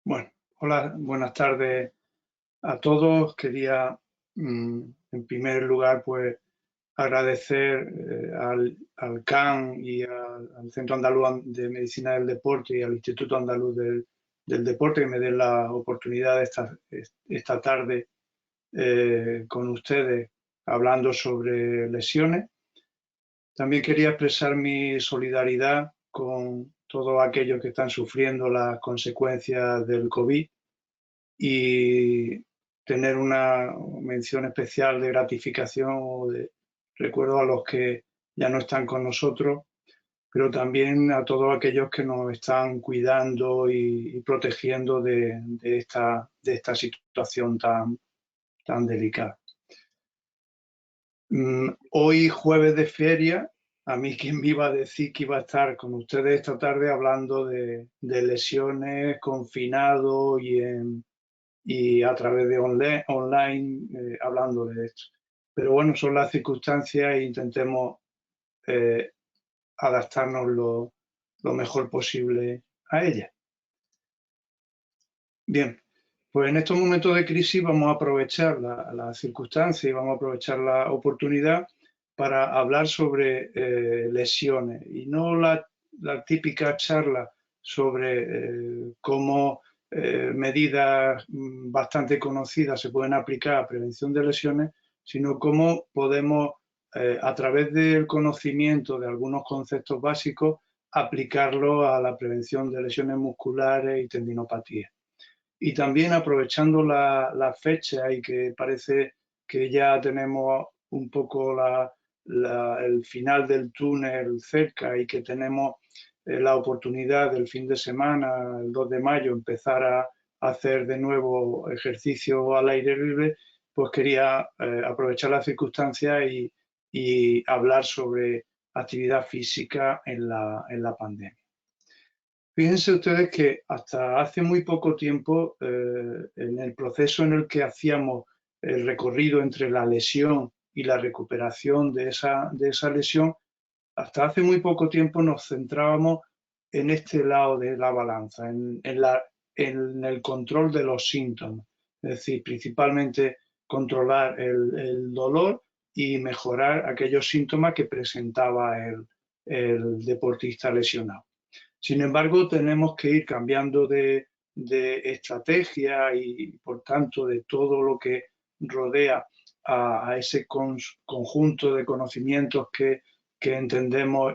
Bueno, hola, buenas tardes a todos. Quería, en primer lugar, pues agradecer al CAN y al Centro Andaluz de Medicina del Deporte y al Instituto Andaluz del Deporte que me den la oportunidad de estar esta tarde con ustedes hablando sobre lesiones. También quería expresar mi solidaridad con todos aquellos que están sufriendo las consecuencias del COVID y tener una mención especial de gratificación o de recuerdo a los que ya no están con nosotros, pero también a todos aquellos que nos están cuidando y protegiendo de esta situación tan delicada. Hoy, jueves de feria, a mí quien me iba a decir que iba a estar con ustedes esta tarde hablando de lesiones, confinado y a través de online hablando de esto. Pero bueno, son las circunstancias e intentemos eh, adaptarnos lo mejor posible a ellas. Bien, pues en estos momentos de crisis vamos a aprovechar la circunstancia y vamos a aprovechar la oportunidad para hablar sobre lesiones y no la típica charla sobre cómo medidas bastante conocidas se pueden aplicar a prevención de lesiones, sino cómo podemos, a través del conocimiento de algunos conceptos básicos, aplicarlo a la prevención de lesiones musculares y tendinopatías. Y también aprovechando la fecha y que parece que ya tenemos un poco el final del túnel cerca y que tenemos la oportunidad del fin de semana, el 2 de mayo, empezar a hacer de nuevo ejercicio al aire libre, pues quería aprovechar las circunstancias y hablar sobre actividad física en la pandemia. Fíjense ustedes que hasta hace muy poco tiempo, en el proceso en el que hacíamos el recorrido entre la lesión y la recuperación de esa lesión, hasta hace muy poco tiempo nos centrábamos en este lado de la balanza, en el control de los síntomas, es decir, principalmente controlar el dolor y mejorar aquellos síntomas que presentaba el deportista lesionado. Sin embargo, tenemos que ir cambiando de estrategia y, por tanto, de todo lo que rodea a ese conjunto de conocimientos que entendemos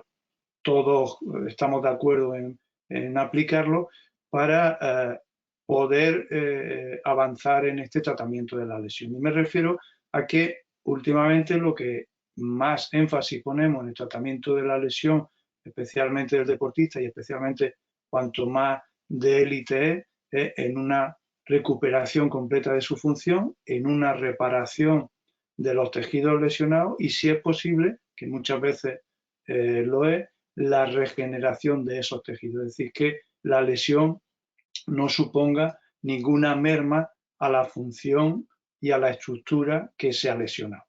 todos, estamos de acuerdo en aplicarlo para poder avanzar en este tratamiento de la lesión. Y me refiero a que últimamente lo que más énfasis ponemos en el tratamiento de la lesión, especialmente del deportista y especialmente cuanto más de élite es en una recuperación completa de su función, en una reparación de los tejidos lesionados y, si es posible, que muchas veces lo es, la regeneración de esos tejidos. Es decir, que la lesión no suponga ninguna merma a la función y a la estructura que se ha lesionado.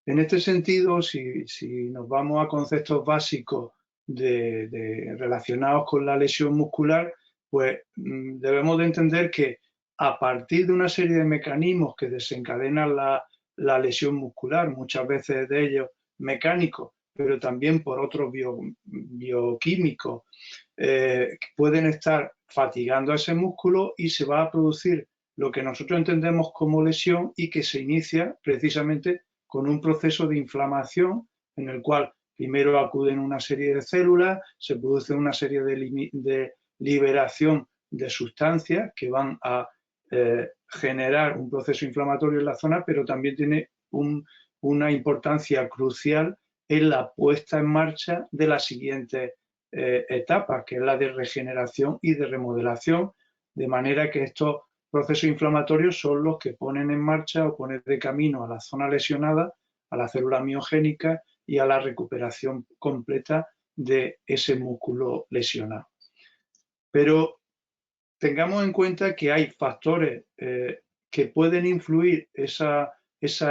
En este sentido, si nos vamos a conceptos básicos relacionados con la lesión muscular, pues debemos de entender que a partir de una serie de mecanismos que desencadenan la lesión muscular, muchas veces de ellos mecánicos, pero también por otros bioquímicos, pueden estar fatigando a ese músculo y se va a producir lo que nosotros entendemos como lesión y que se inicia precisamente con un proceso de inflamación en el cual primero acuden una serie de células, se produce una serie de liberación de sustancias que van a generar un proceso inflamatorio en la zona, pero también tiene una importancia crucial en la puesta en marcha de las siguientes etapas, que es la de regeneración y de remodelación, de manera que estos procesos inflamatorios son los que ponen en marcha o ponen de camino a la zona lesionada, a la célula miogénica y a la recuperación completa de ese músculo lesionado. Pero tengamos en cuenta que hay factores que pueden influir esa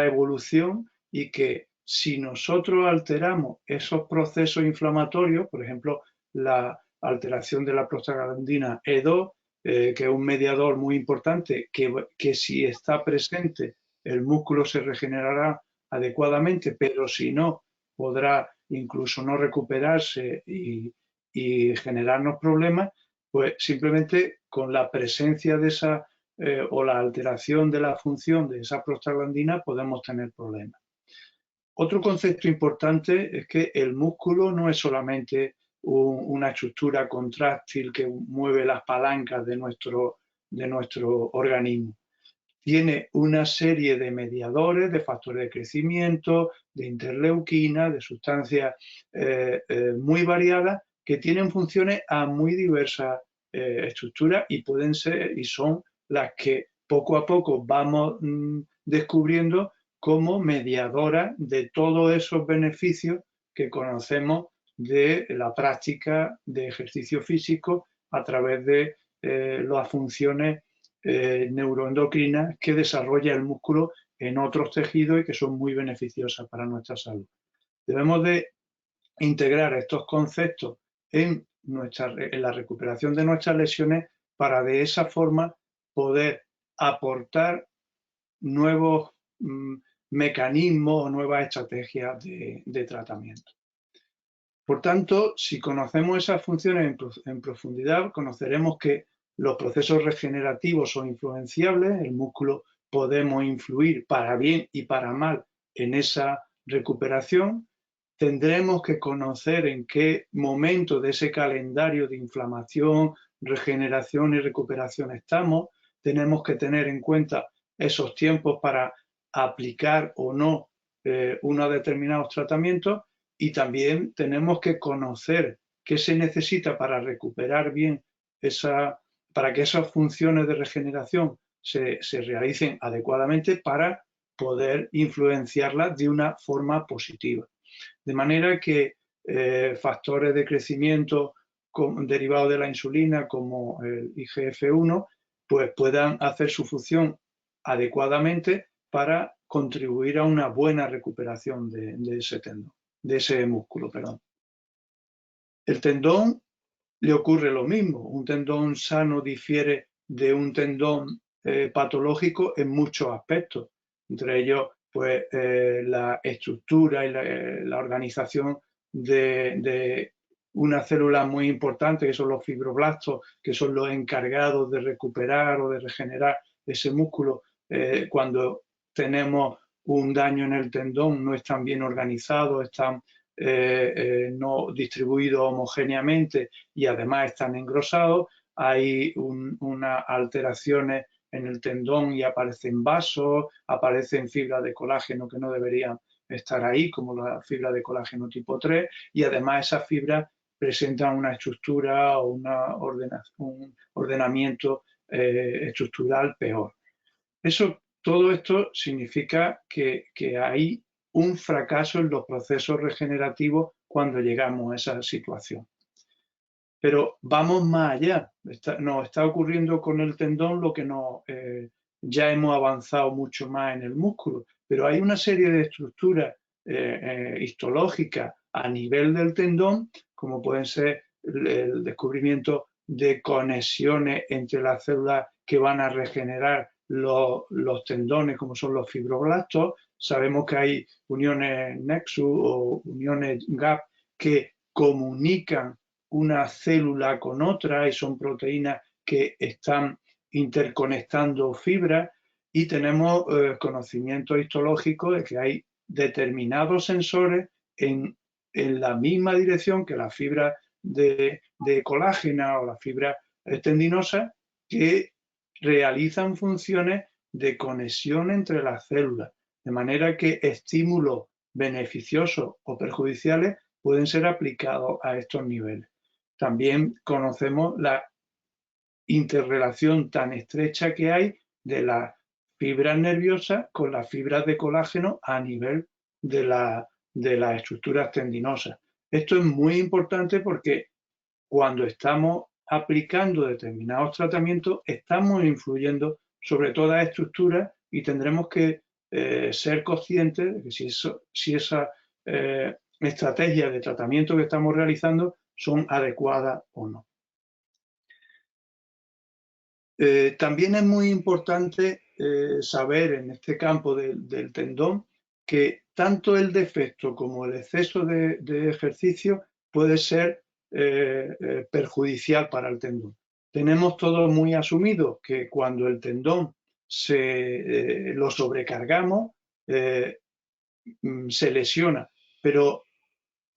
evolución y que si nosotros alteramos esos procesos inflamatorios, por ejemplo, la alteración de la prostaglandina E2, que es un mediador muy importante, que si está presente el músculo se regenerará adecuadamente, pero si no, podrá incluso no recuperarse y generarnos problemas, pues simplemente con la presencia de esa o la alteración de la función de esa prostaglandina podemos tener problemas. Otro concepto importante es que el músculo no es solamente una estructura contráctil que mueve las palancas de nuestro organismo. Tiene una serie de mediadores, de factores de crecimiento, de interleuquinas, de sustancias muy variadas que tienen funciones a muy diversas estructuras y pueden ser y son las que poco a poco vamos descubriendo como mediadoras de todos esos beneficios que conocemos de la práctica de ejercicio físico a través de las funciones neuroendocrinas que desarrolla el músculo en otros tejidos y que son muy beneficiosas para nuestra salud. Debemos de integrar estos conceptos en la recuperación de nuestras lesiones para de esa forma poder aportar nuevos mecanismos o nuevas estrategias de tratamiento. Por tanto, si conocemos esas funciones en profundidad, conoceremos que los procesos regenerativos son influenciables, el músculo podemos influir para bien y para mal en esa recuperación. Tendremos que conocer en qué momento de ese calendario de inflamación, regeneración y recuperación estamos. Tenemos que tener en cuenta esos tiempos para aplicar o no unos determinados tratamientos y también tenemos que conocer qué se necesita para recuperar bien para que esas funciones de regeneración se realicen adecuadamente para poder influenciarlas de una forma positiva. De manera que factores de crecimiento derivados de la insulina como el IGF-1 pues puedan hacer su función adecuadamente para contribuir a una buena recuperación de ese tendón, de ese músculo, perdón. El tendón le ocurre lo mismo. Un tendón sano difiere de un tendón patológico en muchos aspectos, entre ellos pues la estructura y la organización de una célula muy importante que son los fibroblastos, que son los encargados de recuperar o de regenerar ese músculo. Cuando tenemos un daño en el tendón no están bien organizados, están no distribuidos homogéneamente y además están engrosados, hay unas alteraciones en el tendón y aparecen vasos, aparecen fibras de colágeno que no deberían estar ahí, como la fibra de colágeno tipo 3, y además esas fibras presentan una estructura o un ordenamiento estructural peor. Todo esto significa que hay un fracaso en los procesos regenerativos cuando llegamos a esa situación. Pero vamos más allá. Nos está ocurriendo con el tendón lo que ya hemos avanzado mucho más en el músculo, pero hay una serie de estructuras histológicas a nivel del tendón, como pueden ser el descubrimiento de conexiones entre las células que van a regenerar los tendones, como son los fibroblastos. Sabemos que hay uniones Nexus o uniones GAP que comunican una célula con otra y son proteínas que están interconectando fibras y tenemos conocimiento histológico de que hay determinados sensores en la misma dirección que la fibra de colágena o la fibra tendinosa que realizan funciones de conexión entre las células, de manera que estímulos beneficiosos o perjudiciales pueden ser aplicados a estos niveles. También conocemos la interrelación tan estrecha que hay de las fibras nerviosas con las fibras de colágeno a nivel de las estructuras tendinosas. Esto es muy importante porque cuando estamos aplicando determinados tratamientos estamos influyendo sobre todas las estructuras y tendremos que ser conscientes de que si esas estrategias de tratamiento que estamos realizando son adecuadas o no. También es muy importante saber en este campo del tendón que tanto el defecto como el exceso de ejercicio puede ser perjudicial para el tendón. Tenemos todos muy asumido que cuando el tendón lo sobrecargamos, se lesiona, pero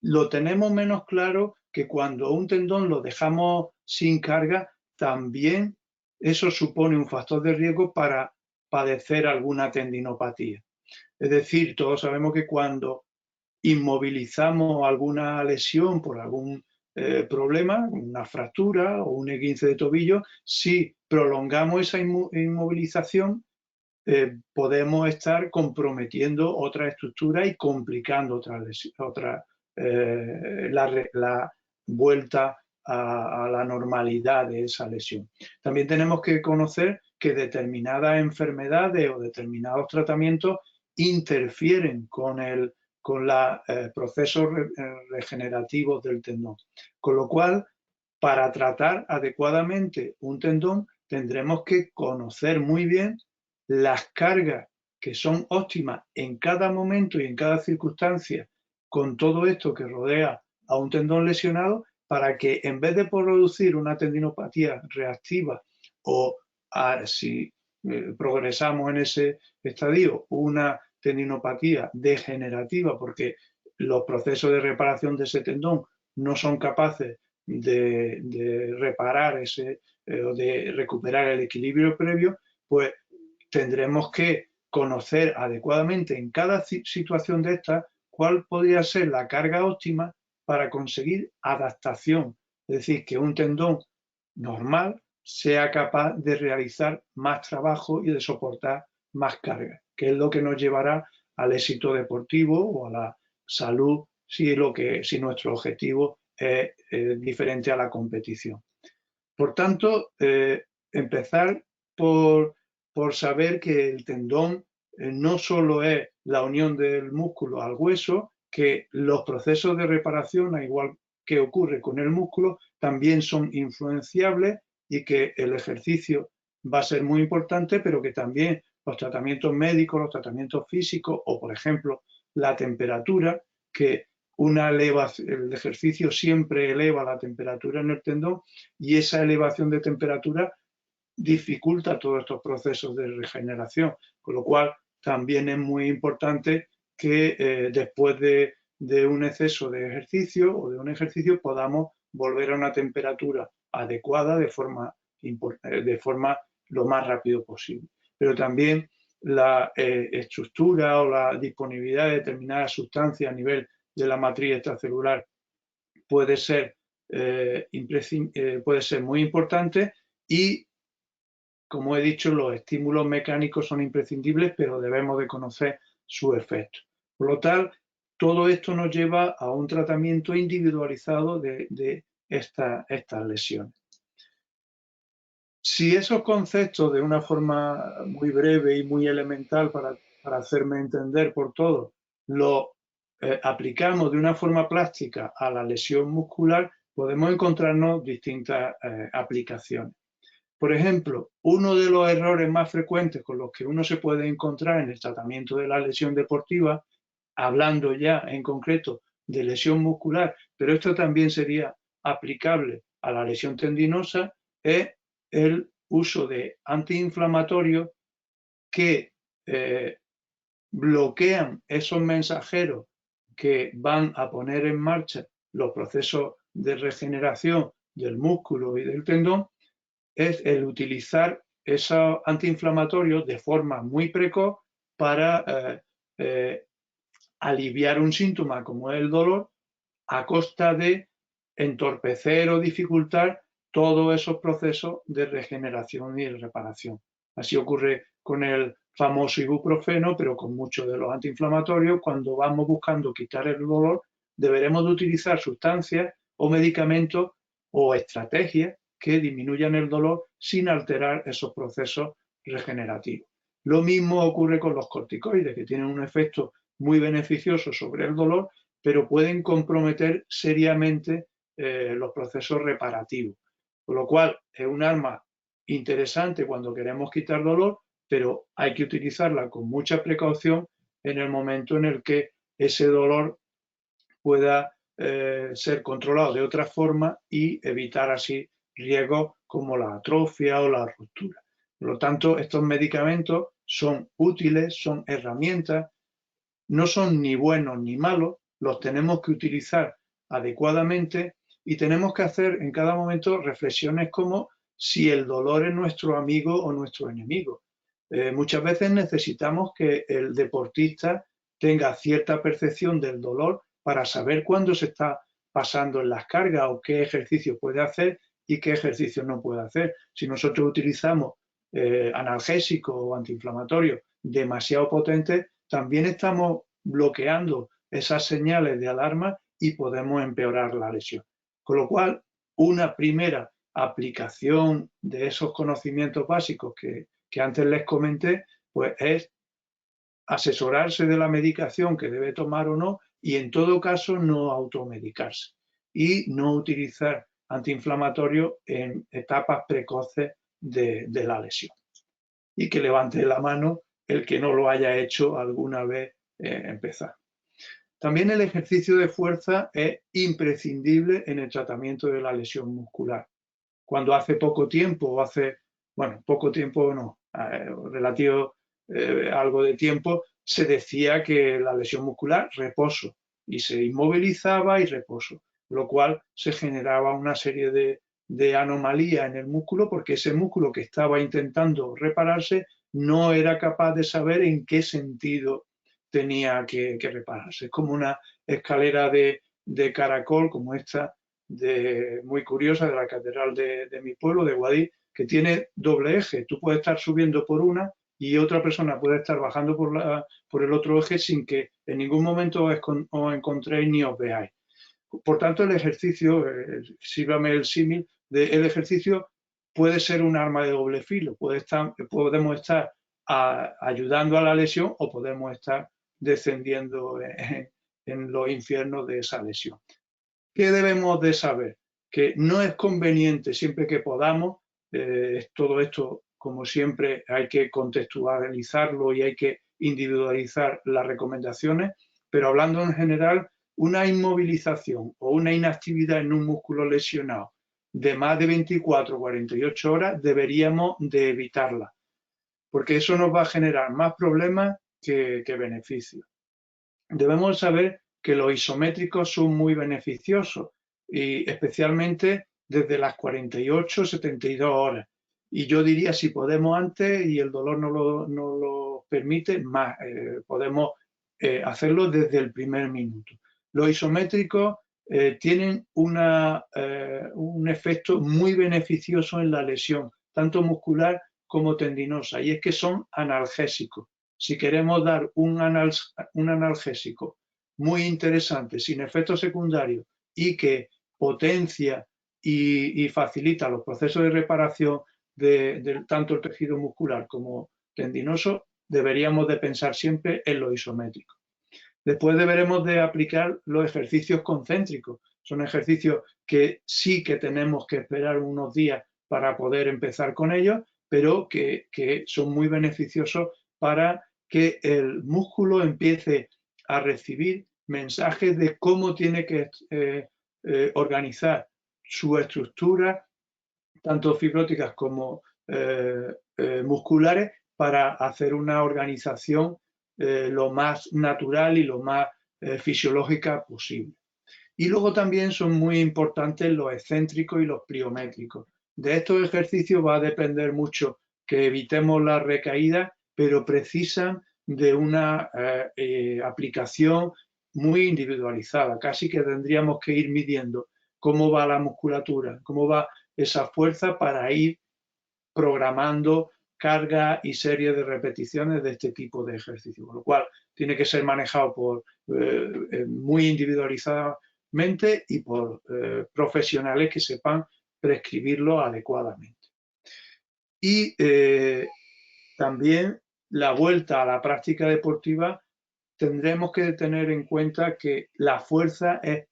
lo tenemos menos claro que cuando un tendón lo dejamos sin carga, también eso supone un factor de riesgo para padecer alguna tendinopatía. Es decir, todos sabemos que cuando inmovilizamos alguna lesión por algún problema, una fractura o un esguince de tobillo, si prolongamos esa inmovilización, podemos estar comprometiendo otra estructura y complicando la vuelta a la normalidad de esa lesión. También tenemos que conocer que determinadas enfermedades o determinados tratamientos interfieren con los procesos regenerativos del tendón. Con lo cual, para tratar adecuadamente un tendón, tendremos que conocer muy bien las cargas que son óptimas en cada momento y en cada circunstancia con todo esto que rodea a un tendón lesionado, para que en vez de producir una tendinopatía reactiva o si progresamos en ese estadio, una tendinopatía degenerativa, porque los procesos de reparación de ese tendón no son capaces de reparar o de recuperar el equilibrio previo, pues tendremos que conocer adecuadamente en cada situación de esta cuál podría ser la carga óptima para conseguir adaptación. Es decir, que un tendón normal sea capaz de realizar más trabajo y de soportar más carga, que es lo que nos llevará al éxito deportivo o a la salud si nuestro objetivo es diferente a la competición. Por tanto, empezar por saber que el tendón no solo es la unión del músculo al hueso, que los procesos de reparación, al igual que ocurre con el músculo, también son influenciables y que el ejercicio va a ser muy importante, pero que también los tratamientos médicos, los tratamientos físicos o, por ejemplo, la temperatura, que el ejercicio siempre eleva la temperatura en el tendón y esa elevación de temperatura dificulta todos estos procesos de regeneración, con lo cual también es muy importante que después de un exceso de ejercicio o de un ejercicio podamos volver a una temperatura adecuada de forma lo más rápido posible. Pero también la estructura o la disponibilidad de determinadas sustancias a nivel de la matriz extracelular puede ser muy importante y, como he dicho, los estímulos mecánicos son imprescindibles, pero debemos de conocer su efecto. Por lo tal, todo esto nos lleva a un tratamiento individualizado de estas lesiones. Si esos conceptos, de una forma muy breve y muy elemental para hacerme entender por todos, los aplicamos de una forma plástica a la lesión muscular, podemos encontrarnos distintas aplicaciones. Por ejemplo, uno de los errores más frecuentes con los que uno se puede encontrar en el tratamiento de la lesión deportiva, hablando ya en concreto de lesión muscular, pero esto también sería aplicable a la lesión tendinosa, es el uso de antiinflamatorios que bloquean esos mensajeros que van a poner en marcha los procesos de regeneración del músculo y del tendón. Es el utilizar esos antiinflamatorios de forma muy precoz para aliviar un síntoma como es el dolor, a costa de entorpecer o dificultar todos esos procesos de regeneración y de reparación. Así ocurre con el famoso ibuprofeno, pero con muchos de los antiinflamatorios. Cuando vamos buscando quitar el dolor, deberemos de utilizar sustancias o medicamentos o estrategias que disminuyan el dolor sin alterar esos procesos regenerativos. Lo mismo ocurre con los corticoides, que tienen un efecto muy beneficioso sobre el dolor, pero pueden comprometer seriamente los procesos reparativos. Con lo cual, es un arma interesante cuando queremos quitar dolor, pero hay que utilizarla con mucha precaución en el momento en el que ese dolor pueda ser controlado de otra forma y evitar así riesgos como la atrofia o la ruptura. Por lo tanto, estos medicamentos son útiles, son herramientas, no son ni buenos ni malos, los tenemos que utilizar adecuadamente y tenemos que hacer en cada momento reflexiones como si el dolor es nuestro amigo o nuestro enemigo. Muchas veces necesitamos que el deportista tenga cierta percepción del dolor para saber cuándo se está pasando en las cargas o qué ejercicio puede hacer y qué ejercicio no puede hacer. Si nosotros utilizamos analgésicos o antiinflamatorios demasiado potentes, también estamos bloqueando esas señales de alarma y podemos empeorar la lesión. Con lo cual, una primera aplicación de esos conocimientos básicos que antes les comenté, pues es asesorarse de la medicación que debe tomar o no y en todo caso no automedicarse y no utilizar antiinflamatorios en etapas precoces de la lesión. Y que levante la mano el que no lo haya hecho alguna vez empezar. También el ejercicio de fuerza es imprescindible en el tratamiento de la lesión muscular. Cuando hace poco tiempo, o hace, bueno, poco tiempo no, relativo algo de tiempo, se decía que la lesión muscular, reposo, y se inmovilizaba y reposo, lo cual se generaba una serie de anomalías en el músculo porque ese músculo que estaba intentando repararse no era capaz de saber en qué sentido tenía que repararse. Es como una escalera de caracol como esta, muy curiosa, de la catedral de mi pueblo, de Guadix, que tiene doble eje. Tú puedes estar subiendo por una y otra persona puede estar bajando por el otro eje sin que en ningún momento os encontréis ni os veáis. Por tanto, el ejercicio, sírvame el símil, el ejercicio puede ser un arma de doble filo. Podemos estar ayudando a la lesión o podemos estar descendiendo en los infiernos de esa lesión. ¿Qué debemos de saber? Que no es conveniente siempre que podamos, todo esto como siempre hay que contextualizarlo y hay que individualizar las recomendaciones, pero hablando en general, una inmovilización o una inactividad en un músculo lesionado de más de 24 o 48 horas deberíamos de evitarla, porque eso nos va a generar más problemas que beneficios. Debemos saber que los isométricos son muy beneficiosos y especialmente desde las 48 72 horas. Y yo diría, si podemos antes y el dolor no lo permite, más podemos hacerlo desde el primer minuto. Los isométricos tienen un efecto muy beneficioso en la lesión, tanto muscular como tendinosa, y es que son analgésicos. Si queremos dar un analgésico muy interesante, sin efectos secundarios y que potencia y facilita los procesos de reparación de tanto el tejido muscular como tendinoso, deberíamos de pensar siempre en lo isométrico. Después deberemos de aplicar los ejercicios concéntricos. Son ejercicios que sí que tenemos que esperar unos días para poder empezar con ellos, pero que son muy beneficiosos para que el músculo empiece a recibir mensajes de cómo tiene que organizar su estructura, tanto fibróticas como musculares, para hacer una organización lo más natural y lo más fisiológica posible. Y luego también son muy importantes los excéntricos y los pliométricos. De estos ejercicios va a depender mucho que evitemos la recaída, pero precisan de una aplicación muy individualizada. Casi que tendríamos que ir midiendo cómo va la musculatura, cómo va esa fuerza para ir programando carga y series de repeticiones de este tipo de ejercicio, con lo cual tiene que ser manejado muy individualizadamente y por profesionales que sepan prescribirlo adecuadamente. Y también la vuelta a la práctica deportiva tendremos que tener en cuenta que la fuerza es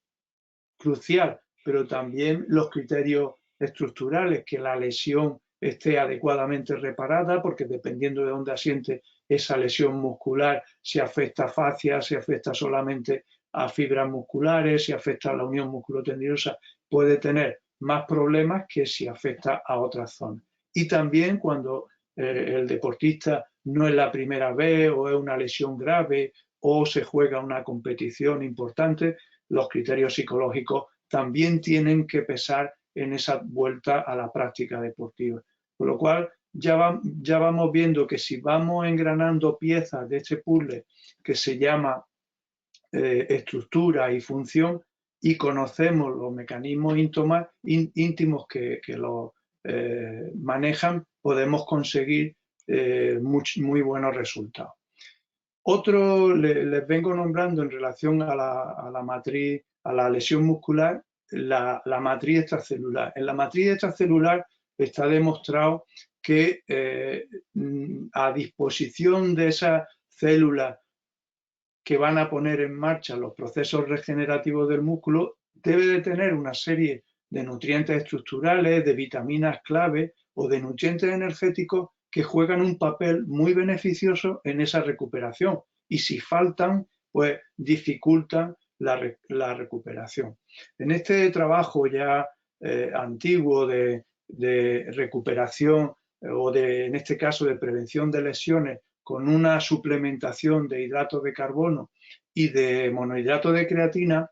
crucial, pero también los criterios estructurales, que la lesión esté adecuadamente reparada, porque dependiendo de dónde asiente esa lesión muscular, si afecta fascia, si afecta solamente a fibras musculares, si afecta a la unión musculotendinosa, puede tener más problemas que si afecta a otras zonas. Y también cuando el deportista no es la primera vez o es una lesión grave o se juega una competición importante, los criterios psicológicos también tienen que pesar en esa vuelta a la práctica deportiva. Con lo cual ya vamos viendo que si vamos engranando piezas de este puzzle que se llama estructura y función, y conocemos los mecanismos íntimos que lo manejan, podemos conseguir muy buenos resultados. Otro les vengo nombrando en relación a la matriz, a la lesión muscular, la matriz extracelular. En la matriz extracelular está demostrado que a disposición de esas células que van a poner en marcha los procesos regenerativos del músculo, debe de tener una serie de nutrientes estructurales, de vitaminas clave o de nutrientes energéticos que juegan un papel muy beneficioso en esa recuperación. Y si faltan, pues dificultan la recuperación. En este trabajo ya antiguo de recuperación o en este caso de prevención de lesiones con una suplementación de hidratos de carbono y de monohidrato de creatina,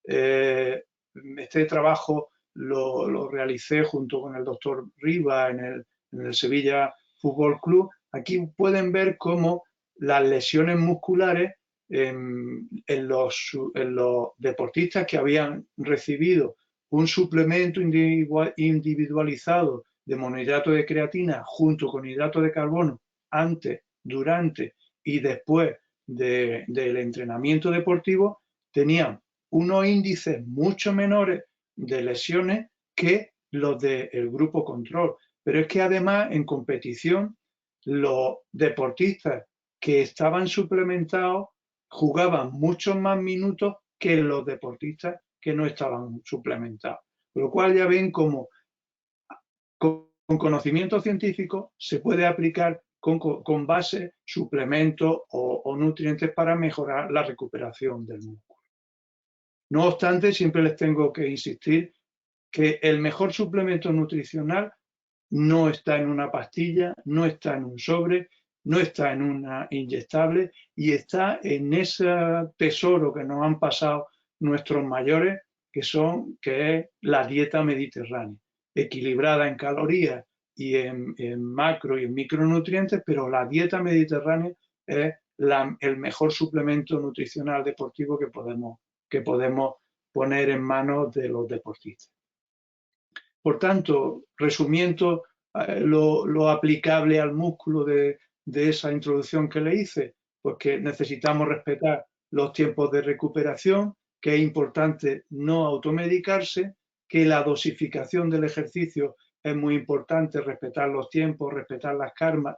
este trabajo lo realicé junto con el doctor Riva en el Sevilla Fútbol Club. Aquí pueden ver cómo las lesiones musculares en los deportistas que habían recibido un suplemento individualizado de monohidrato de creatina junto con hidrato de carbono antes, durante y después del entrenamiento deportivo, tenían unos índices mucho menores de lesiones que los del grupo control. Pero es que además en competición los deportistas que estaban suplementados jugaban muchos más minutos que los deportistas que no estaban suplementados. Con lo cual ya ven cómo con conocimiento científico se puede aplicar con base, suplementos o nutrientes para mejorar la recuperación del músculo. No obstante, siempre les tengo que insistir que el mejor suplemento nutricional no está en una pastilla, no está en un sobre, no está en una inyectable y está en ese tesoro que nos han pasado nuestros mayores, que es la dieta mediterránea, equilibrada en calorías y en macro y en micronutrientes, pero la dieta mediterránea es el mejor suplemento nutricional deportivo que podemos poner en manos de los deportistas. Por tanto, resumiendo lo aplicable al músculo de esa introducción que le hice, pues que necesitamos respetar los tiempos de recuperación, que es importante no automedicarse, que la dosificación del ejercicio es muy importante, respetar los tiempos, respetar las cargas,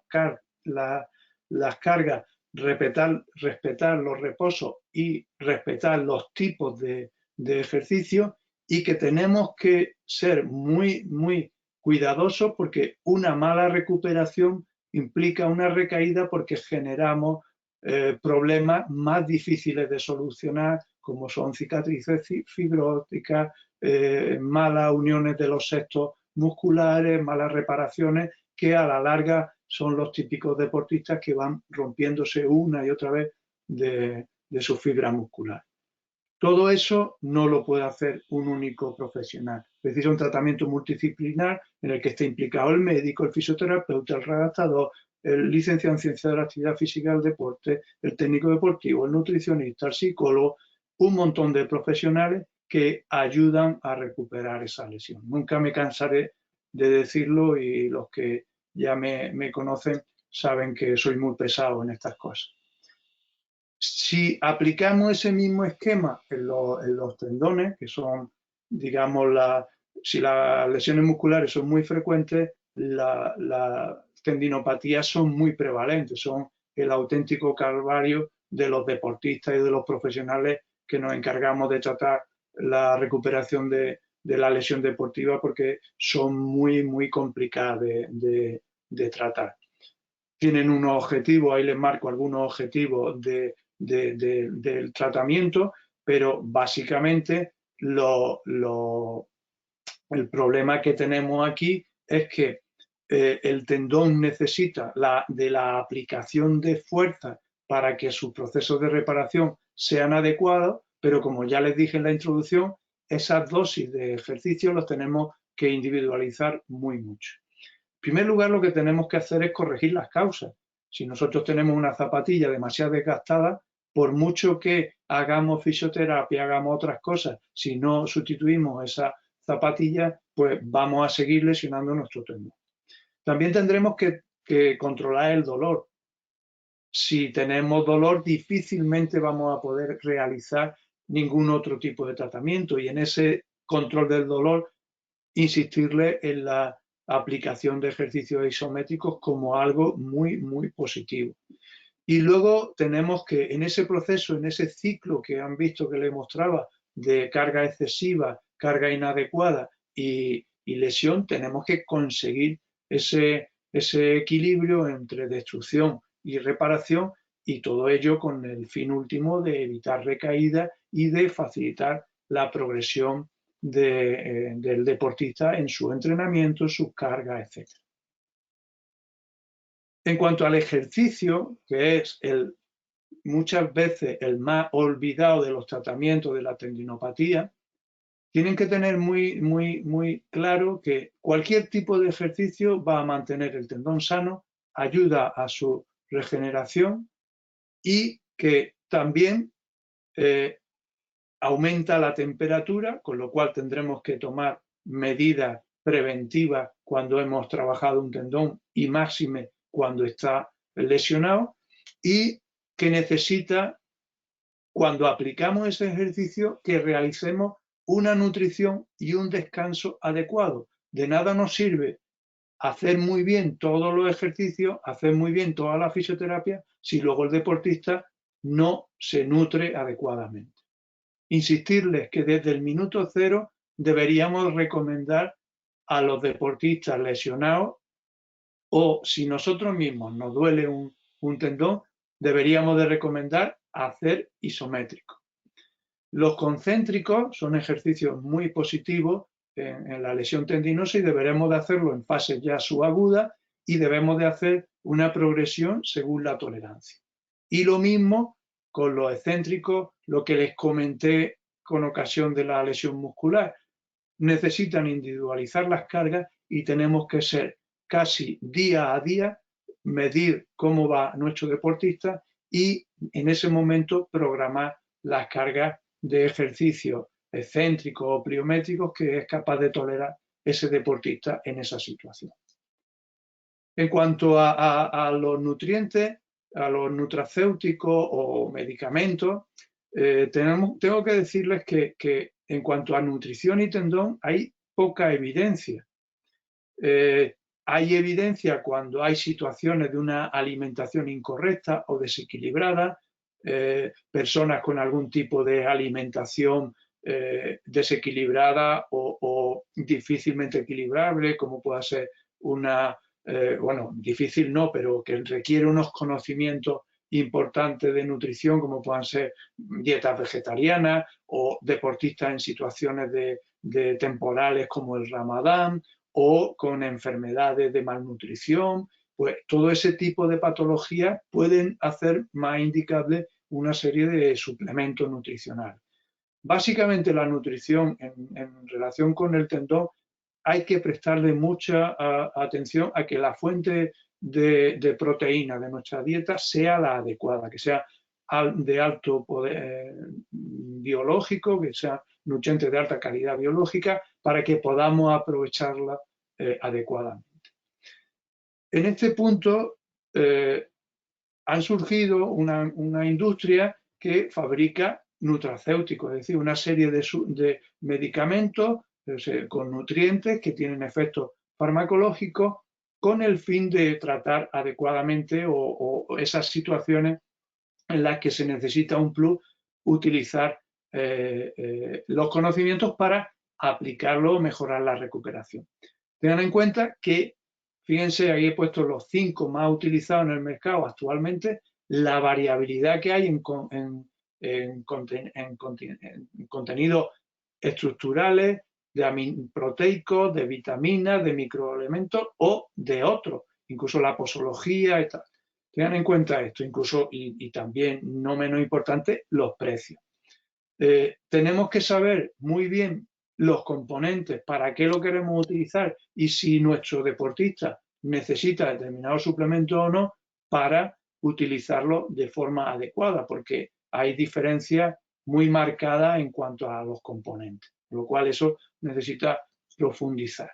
respetar los reposos y respetar los tipos de ejercicio, y que tenemos que ser muy, muy cuidadosos porque una mala recuperación implica una recaída porque generamos problemas más difíciles de solucionar, como son cicatrices fibróticas, malas uniones de los sextos musculares, malas reparaciones, que a la larga son los típicos deportistas que van rompiéndose una y otra vez de su fibra muscular. Todo eso no lo puede hacer un único profesional. Precisa un tratamiento multidisciplinar en el que esté implicado el médico, el fisioterapeuta, el redactador, el licenciado en ciencia de la actividad física y el deporte, el técnico deportivo, el nutricionista, el psicólogo, un montón de profesionales que ayudan a recuperar esa lesión. Nunca me cansaré de decirlo y los que ya me conocen saben que soy muy pesado en estas cosas. Si aplicamos ese mismo esquema en los tendones, que son, digamos, si las lesiones musculares son muy frecuentes, las tendinopatías son muy prevalentes, son el auténtico calvario de los deportistas y de los profesionales que nos encargamos de tratar la recuperación de la lesión deportiva porque son muy complicadas de tratar. Tienen unos objetivos, ahí les marco algunos objetivos del tratamiento, pero básicamente el problema que tenemos aquí es que el tendón necesita de la aplicación de fuerza para que sus procesos de reparación sean adecuados, pero como ya les dije en la introducción, esas dosis de ejercicio los tenemos que individualizar muy mucho. En primer lugar, lo que tenemos que hacer es corregir las causas. Si nosotros tenemos una zapatilla demasiado desgastada, por mucho que hagamos fisioterapia, hagamos otras cosas, si no sustituimos esa zapatilla, pues vamos a seguir lesionando nuestro tendón. También tendremos que controlar el dolor. Si tenemos dolor, difícilmente vamos a poder realizar ningún otro tipo de tratamiento, y en ese control del dolor insistirle en la aplicación de ejercicios isométricos como algo muy positivo. Y luego tenemos que en ese proceso, en ese ciclo que han visto que les mostraba de carga excesiva, carga inadecuada y lesión, tenemos que conseguir ese equilibrio entre destrucción y reparación, y todo ello con el fin último de evitar recaídas y de facilitar la progresión del deportista en su entrenamiento, sus cargas, etc. En cuanto al ejercicio, que es muchas veces el más olvidado de los tratamientos de la tendinopatía, tienen que tener muy claro que cualquier tipo de ejercicio va a mantener el tendón sano, ayuda a su regeneración y que también aumenta la temperatura, con lo cual tendremos que tomar medidas preventivas cuando hemos trabajado un tendón y máxime cuando está lesionado, y que necesita, cuando aplicamos ese ejercicio, que realicemos una nutrición y un descanso adecuado. De nada nos sirve hacer muy bien todos los ejercicios, hacer muy bien toda la fisioterapia, si luego el deportista no se nutre adecuadamente. Insistirles que desde el minuto cero deberíamos recomendar a los deportistas lesionados, o si nosotros mismos nos duele un tendón, deberíamos de recomendar hacer isométrico. Los concéntricos son ejercicios muy positivos en la lesión tendinosa, y deberemos de hacerlo en fases ya subagudas, y debemos de hacer una progresión según la tolerancia. Y lo mismo con los excéntricos, lo que les comenté con ocasión de la lesión muscular. Necesitan individualizar las cargas y tenemos que ser casi día a día, medir cómo va nuestro deportista y en ese momento programar las cargas de ejercicios excéntricos o pliométricos que es capaz de tolerar ese deportista en esa situación. En cuanto a los nutrientes, a los nutracéuticos o medicamentos, tengo que decirles que en cuanto a nutrición y tendón hay poca evidencia. Hay evidencia cuando hay situaciones de una alimentación incorrecta o desequilibrada, personas con algún tipo de alimentación desequilibrada o difícilmente equilibrable, como pueda ser bueno, difícil no, pero que requiere unos conocimientos importantes de nutrición, como puedan ser dietas vegetarianas o deportistas en situaciones de temporales como el Ramadán, o con enfermedades de malnutrición. Pues todo ese tipo de patologías pueden hacer más indicable una serie de suplementos nutricionales. Básicamente la nutrición en relación con el tendón, hay que prestarle mucha atención a que la fuente de proteína de nuestra dieta sea la adecuada, que sea de alto poder biológico, que sea nutrientes de alta calidad biológica, para que podamos aprovecharla adecuadamente. En este punto han surgido una industria que fabrica nutracéuticos, es decir, una serie de medicamentos con nutrientes que tienen efectos farmacológicos con el fin de tratar adecuadamente o esas situaciones en las que se necesita un plus, utilizar los conocimientos para aplicarlo o mejorar la recuperación. Tengan en cuenta que, fíjense, ahí he puesto los 5 más utilizados en el mercado actualmente, la variabilidad que hay en contenidos estructurales, proteicos, de vitaminas, de microelementos o de otros, incluso la posología. Tengan en cuenta esto, incluso, y también, no menos importante, los precios. Tenemos que saber muy bien los componentes, para qué lo queremos utilizar y si nuestro deportista necesita determinado suplemento o no para utilizarlo de forma adecuada, porque hay diferencias muy marcadas en cuanto a los componentes, con lo cual eso necesita profundizar.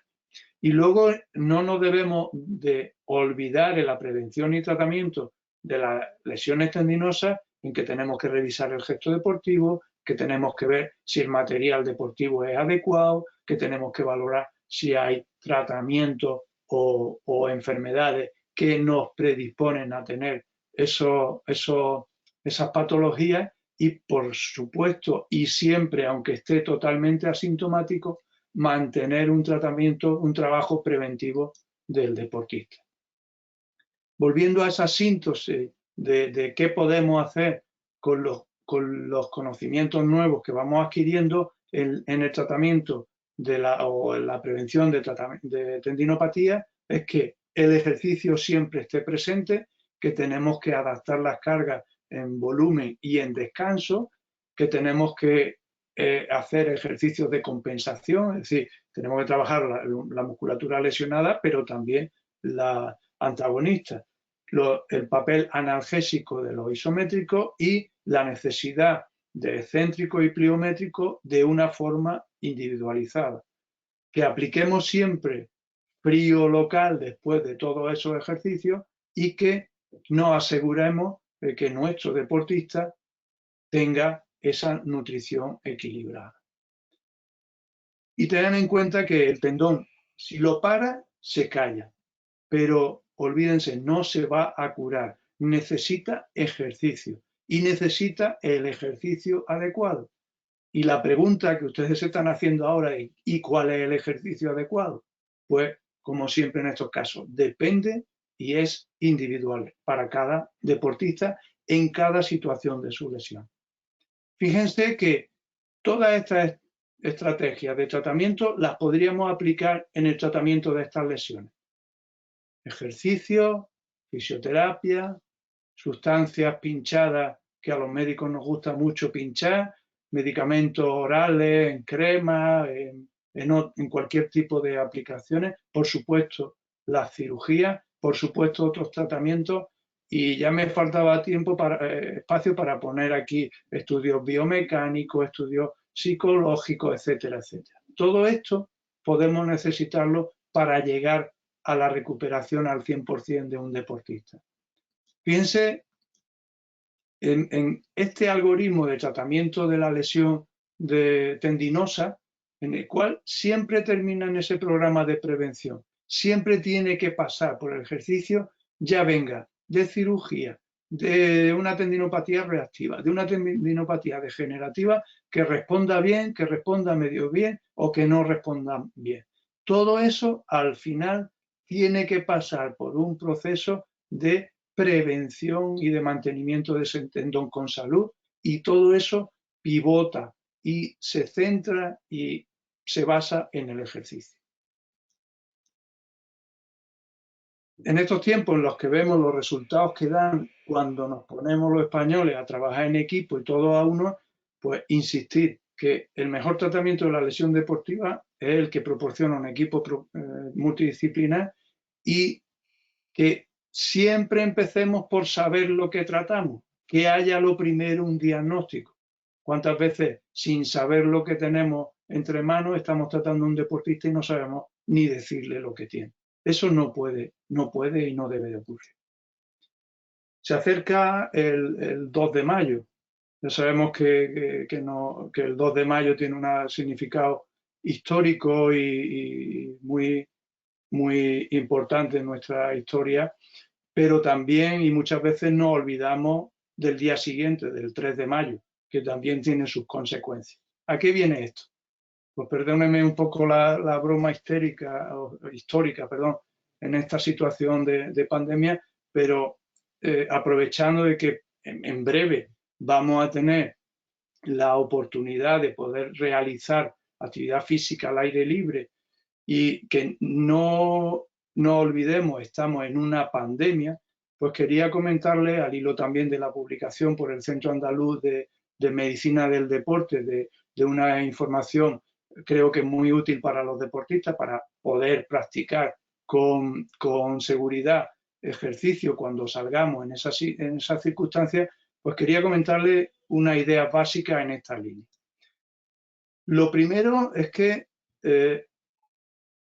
Y luego no nos debemos de olvidar en la prevención y tratamiento de las lesiones tendinosas en que tenemos que revisar el gesto deportivo, que tenemos que ver si el material deportivo es adecuado, que tenemos que valorar si hay tratamientos o enfermedades que nos predisponen a tener esas patologías y, por supuesto, y siempre, aunque esté totalmente asintomático, mantener un tratamiento, un trabajo preventivo del deportista. Volviendo a esa síntesis de qué podemos hacer con los conocimientos nuevos que vamos adquiriendo en el tratamiento o en la prevención de tendinopatía, es que el ejercicio siempre esté presente, que tenemos que adaptar las cargas en volumen y en descanso, que tenemos que hacer ejercicios de compensación, es decir, tenemos que trabajar la musculatura lesionada, pero también la antagonista, el papel analgésico de los isométricos y la necesidad de excéntrico y pliométrico de una forma individualizada. Que apliquemos siempre frío local después de todos esos ejercicios y que nos aseguremos de que nuestro deportista tenga esa nutrición equilibrada. Y tengan en cuenta que el tendón, si lo para, se calla, pero olvídense, no se va a curar, necesita ejercicio y necesita el ejercicio adecuado. Y la pregunta que ustedes se están haciendo ahora es, ¿y cuál es el ejercicio adecuado? Pues, como siempre en estos casos, depende y es individual para cada deportista en cada situación de su lesión. Fíjense que todas estas estrategias de tratamiento las podríamos aplicar en el tratamiento de estas lesiones. Ejercicio, fisioterapia, sustancias pinchadas que a los médicos nos gusta mucho pinchar, medicamentos orales, en crema, en cualquier tipo de aplicaciones, por supuesto las cirugías, por supuesto otros tratamientos, y ya me faltaba espacio para poner aquí estudios biomecánicos, estudios psicológicos, etcétera, etcétera. Todo esto podemos necesitarlo para llegar a la recuperación al 100% de un deportista. Piense en este algoritmo de tratamiento de la lesión tendinosa, en el cual siempre termina en ese programa de prevención. Siempre tiene que pasar por el ejercicio, ya venga de cirugía, de una tendinopatía reactiva, de una tendinopatía degenerativa que responda bien, que responda medio bien o que no responda bien. Todo eso al final tiene que pasar por un proceso de prevención y de mantenimiento de ese tendón con salud, y todo eso pivota y se centra y se basa en el ejercicio. En estos tiempos en los que vemos los resultados que dan cuando nos ponemos los españoles a trabajar en equipo y todos a uno, pues insistir que el mejor tratamiento de la lesión deportiva es el que proporciona un equipo multidisciplinar, y que siempre empecemos por saber lo que tratamos, que haya lo primero un diagnóstico. ¿Cuántas veces sin saber lo que tenemos entre manos estamos tratando a un deportista y no sabemos ni decirle lo que tiene? Eso no puede y no debe de ocurrir. Se acerca el 2 de mayo. Ya sabemos que el 2 de mayo tiene un significado histórico y muy, muy importante en nuestra historia, pero también y muchas veces nos olvidamos del día siguiente, del 3 de mayo, que también tiene sus consecuencias. ¿A qué viene esto? pues perdónenme un poco la broma histérica, o histórica, perdón, en esta situación de pandemia, pero aprovechando de que en breve vamos a tener la oportunidad de poder realizar actividad física al aire libre y que no olvidemos, estamos en una pandemia, pues quería comentarle, al hilo también de la publicación por el Centro Andaluz de Medicina del Deporte, de una información creo que muy útil para los deportistas, para poder practicar con seguridad ejercicio cuando salgamos en esas circunstancias, pues quería comentarle una idea básica en esta línea. Lo primero es que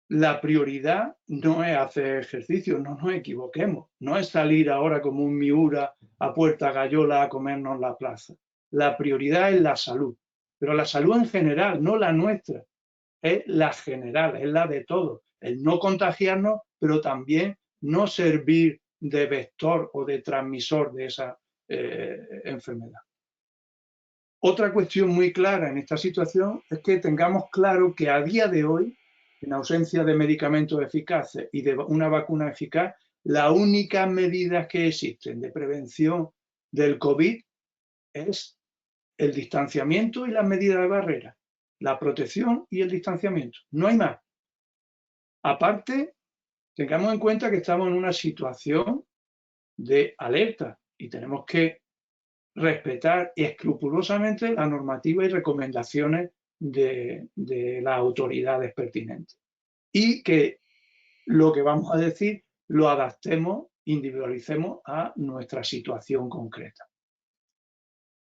la prioridad no es hacer ejercicio, no nos equivoquemos, no es salir ahora como un Miura a Puerta Gallola a comernos la plaza. La prioridad es la salud, pero la salud en general, no la nuestra, es la general, es la de todos. El no contagiarnos, pero también no servir de vector o de transmisor de esa enfermedad. Otra cuestión muy clara en esta situación es que tengamos claro que a día de hoy, en ausencia de medicamentos eficaces y de una vacuna eficaz, las únicas medidas que existen de prevención del COVID es el distanciamiento y las medidas de barrera, la protección y el distanciamiento. No hay más. Aparte, tengamos en cuenta que estamos en una situación de alerta y tenemos que respetar escrupulosamente la normativa y recomendaciones de las autoridades pertinentes. Y que lo que vamos a decir lo adaptemos, individualicemos a nuestra situación concreta.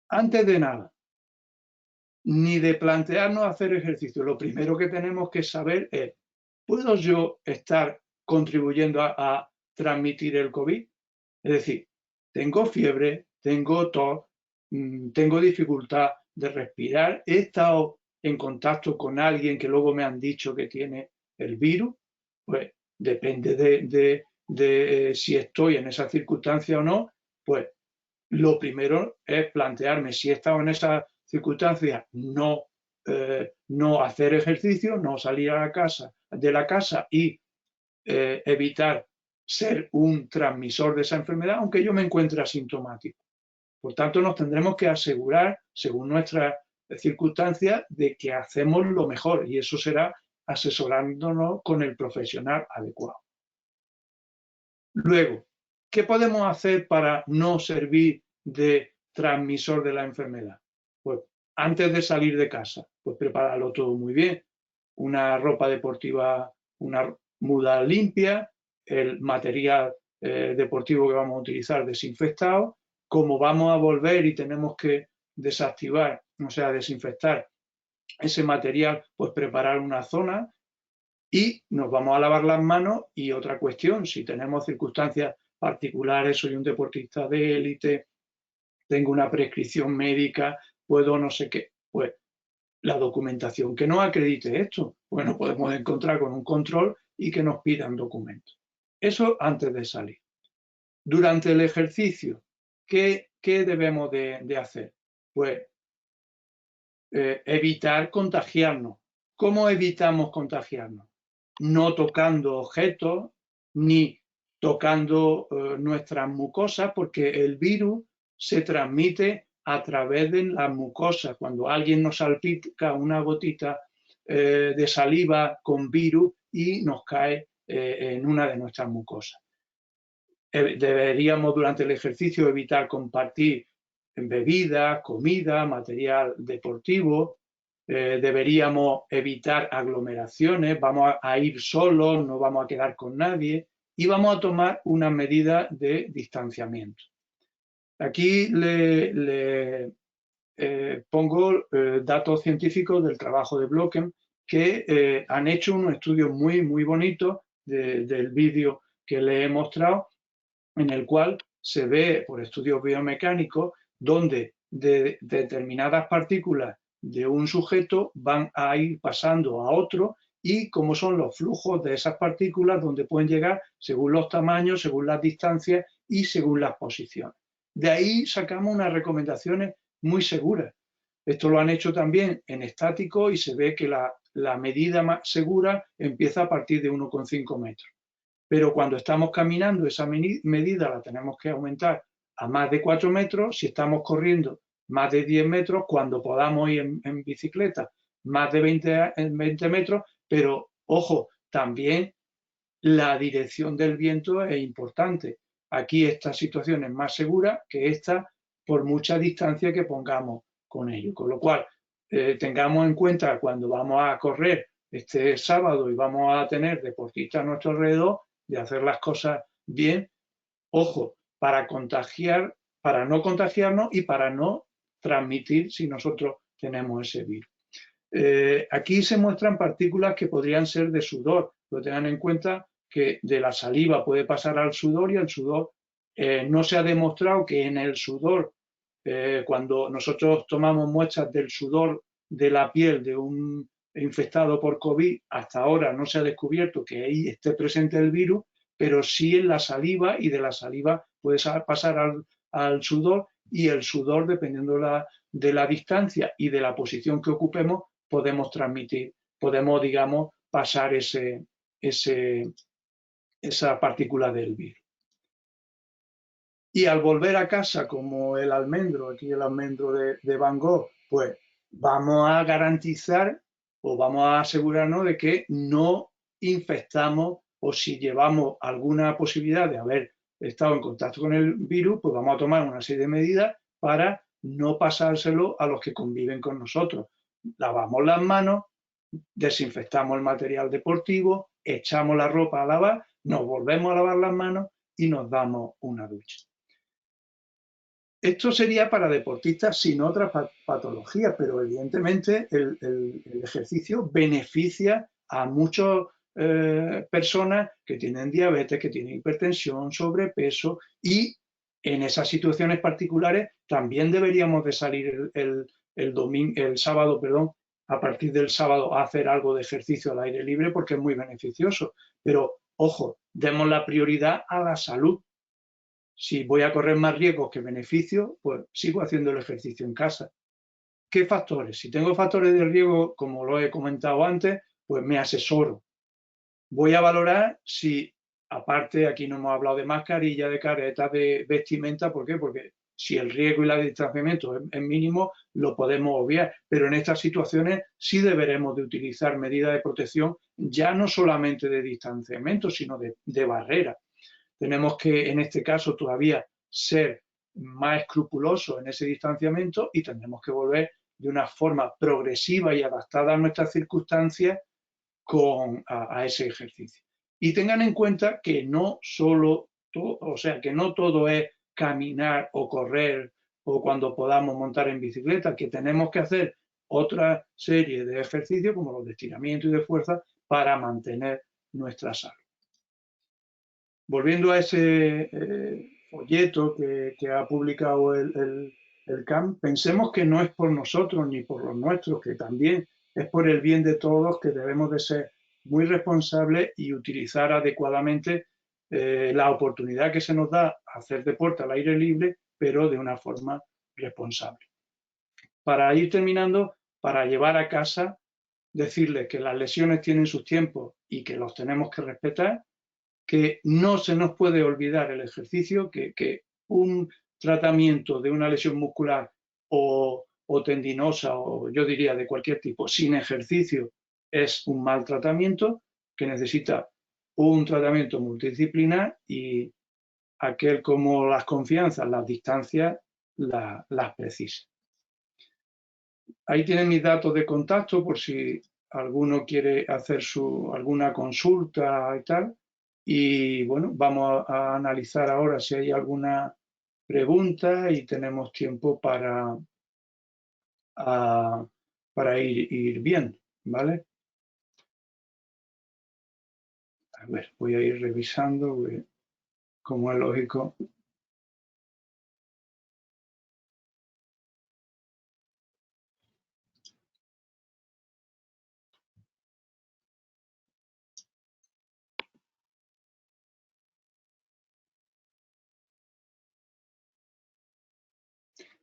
Antes de nada, ni de plantearnos hacer ejercicio, lo primero que tenemos que saber es, ¿puedo yo estar contribuyendo a transmitir el COVID? Es decir, tengo fiebre, tengo tos, tengo dificultad de respirar, he estado en contacto con alguien que luego me han dicho que tiene el virus, pues depende de si estoy en esa circunstancia o no, pues lo primero es plantearme si he estado en esa circunstancia, no hacer ejercicio, no salir de la casa y evitar ser un transmisor de esa enfermedad, aunque yo me encuentre asintomático. Por tanto, nos tendremos que asegurar, según nuestras circunstancias, de que hacemos lo mejor y eso será asesorándonos con el profesional adecuado. Luego, ¿qué podemos hacer para no servir de transmisor de la enfermedad? Pues antes de salir de casa, pues prepararlo todo muy bien. Una ropa deportiva, una muda limpia, el material deportivo que vamos a utilizar desinfectado. Como vamos a volver y tenemos que desactivar, o sea, desinfectar ese material, pues preparar una zona y nos vamos a lavar las manos. Y otra cuestión, si tenemos circunstancias particulares, soy un deportista de élite, tengo una prescripción médica, puedo no sé qué, pues la documentación que nos acredite esto, bueno, podemos encontrar con un control y que nos pidan documentos. Eso antes de salir. Durante el ejercicio, ¿qué debemos de hacer? Pues evitar contagiarnos. ¿Cómo evitamos contagiarnos? No tocando objetos ni tocando nuestras mucosas, porque el virus se transmite a través de las mucosas. Cuando alguien nos salpica una gotita de saliva con virus y nos cae en una de nuestras mucosas. Deberíamos durante el ejercicio evitar compartir bebidas, comida, material deportivo. Deberíamos evitar aglomeraciones, vamos a ir solos, no vamos a quedar con nadie y vamos a tomar unas medidas de distanciamiento. Aquí le pongo datos científicos del trabajo de Blocken que han hecho unos estudios muy, muy bonitos del vídeo que le he mostrado, en el cual se ve por estudios biomecánicos donde de determinadas partículas de un sujeto van a ir pasando a otro y cómo son los flujos de esas partículas, donde pueden llegar según los tamaños, según las distancias y según las posiciones. De ahí sacamos unas recomendaciones muy seguras. Esto lo han hecho también en estático y se ve que la medida más segura empieza a partir de 1,5 metros. Pero cuando estamos caminando, esa medida la tenemos que aumentar a más de 4 metros. Si estamos corriendo, más de 10 metros. Cuando podamos ir en bicicleta, más de 20 metros. Pero, ojo, también la dirección del viento es importante. Aquí esta situación es más segura que esta por mucha distancia que pongamos con ello. Con lo cual, tengamos en cuenta cuando vamos a correr este sábado y vamos a tener deportistas a nuestro alrededor, de hacer las cosas bien, ojo, para contagiar, para no contagiarnos y para no transmitir si nosotros tenemos ese virus. Aquí se muestran partículas que podrían ser de sudor, pero tengan en cuenta que de la saliva puede pasar al sudor y el sudor no se ha demostrado que en el sudor, cuando nosotros tomamos muestras del sudor de la piel de un infectado por COVID, hasta ahora no se ha descubierto que ahí esté presente el virus, pero sí en la saliva, y de la saliva puede pasar al sudor, y el sudor, dependiendo de la distancia y de la posición que ocupemos, podemos transmitir, podemos, digamos, pasar esa partícula del virus. Y al volver a casa, como el almendro, aquí el almendro de Van Gogh, pues vamos a garantizar o vamos a asegurarnos de que no infectamos, o si llevamos alguna posibilidad de haber estado en contacto con el virus, pues vamos a tomar una serie de medidas para no pasárselo a los que conviven con nosotros. Lavamos las manos, desinfectamos el material deportivo, echamos la ropa a lavar, nos volvemos a lavar las manos y nos damos una ducha. Esto sería para deportistas sin otras patologías, pero evidentemente el ejercicio beneficia a muchas personas que tienen diabetes, que tienen hipertensión, sobrepeso, y en esas situaciones particulares también deberíamos de salir el sábado, a partir del sábado, a hacer algo de ejercicio al aire libre, porque es muy beneficioso. Pero, ojo, demos la prioridad a la salud. Si voy a correr más riesgos que beneficios, pues sigo haciendo el ejercicio en casa. ¿Qué factores? Si tengo factores de riesgo, como lo he comentado antes, pues me asesoro. Voy a valorar si, aparte, aquí no hemos hablado de mascarilla, de caretas, de vestimenta. ¿Por qué? Porque si el riesgo y el distanciamiento es mínimo, lo podemos obviar. Pero en estas situaciones sí deberemos de utilizar medidas de protección, ya no solamente de distanciamiento, sino de barrera. Tenemos que, en este caso, todavía ser más escrupulosos en ese distanciamiento, y tendremos que volver de una forma progresiva y adaptada a nuestras circunstancias a ese ejercicio. Y tengan en cuenta que no solo, que no todo es caminar o correr o cuando podamos montar en bicicleta, que tenemos que hacer otra serie de ejercicios como los de estiramiento y de fuerza para mantener nuestra salud. Volviendo a ese folleto que ha publicado el CAM, pensemos que no es por nosotros ni por los nuestros, que también es por el bien de todos, que debemos de ser muy responsables y utilizar adecuadamente la oportunidad que se nos da a hacer deporte al aire libre, pero de una forma responsable. Para ir terminando, para llevar a casa, decirles que las lesiones tienen sus tiempos y que los tenemos que respetar, que no se nos puede olvidar el ejercicio, que un tratamiento de una lesión muscular o tendinosa, o yo diría de cualquier tipo, sin ejercicio es un mal tratamiento, que necesita un tratamiento multidisciplinar, y aquel como las confianzas, las distancias, las precisa. Ahí tienen mis datos de contacto por si alguno quiere hacer alguna consulta y tal. Y bueno, vamos a analizar ahora si hay alguna pregunta y tenemos tiempo para ir viendo, ¿vale? A ver, voy a ir revisando, como es lógico.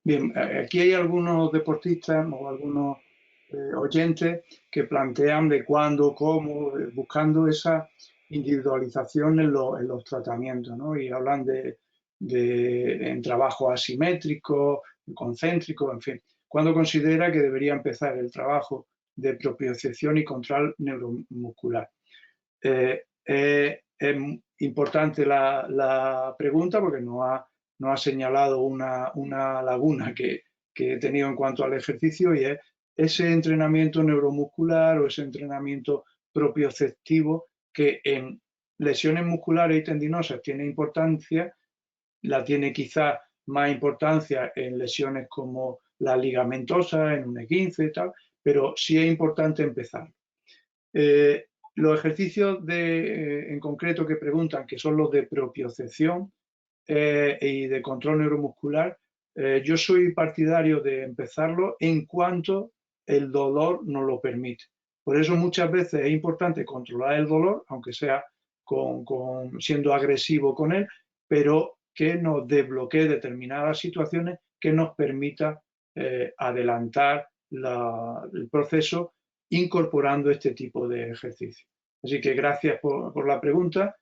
Bien, aquí hay algunos deportistas o algunos oyentes que plantean de cuándo, cómo, buscando esa individualización en los tratamientos, ¿no? Y hablan en trabajo asimétrico, concéntrico, en fin. ¿Cuándo considera que debería empezar el trabajo de propiocepción y control neuromuscular? Es importante la pregunta porque no ha señalado una laguna que he tenido en cuanto al ejercicio, y es ese entrenamiento neuromuscular o ese entrenamiento propioceptivo que en lesiones musculares y tendinosas tiene importancia. La tiene quizás más importancia en lesiones como la ligamentosa, en un E15 y tal, pero sí es importante empezar. Los ejercicios en concreto que preguntan, que son los de propiocepción y de control neuromuscular, yo soy partidario de empezarlo en cuanto el dolor nos lo permite. Por eso muchas veces es importante controlar el dolor, aunque sea siendo agresivo con él, pero que nos desbloquee determinadas situaciones que nos permita adelantar el proceso incorporando este tipo de ejercicio. Así que gracias por la pregunta.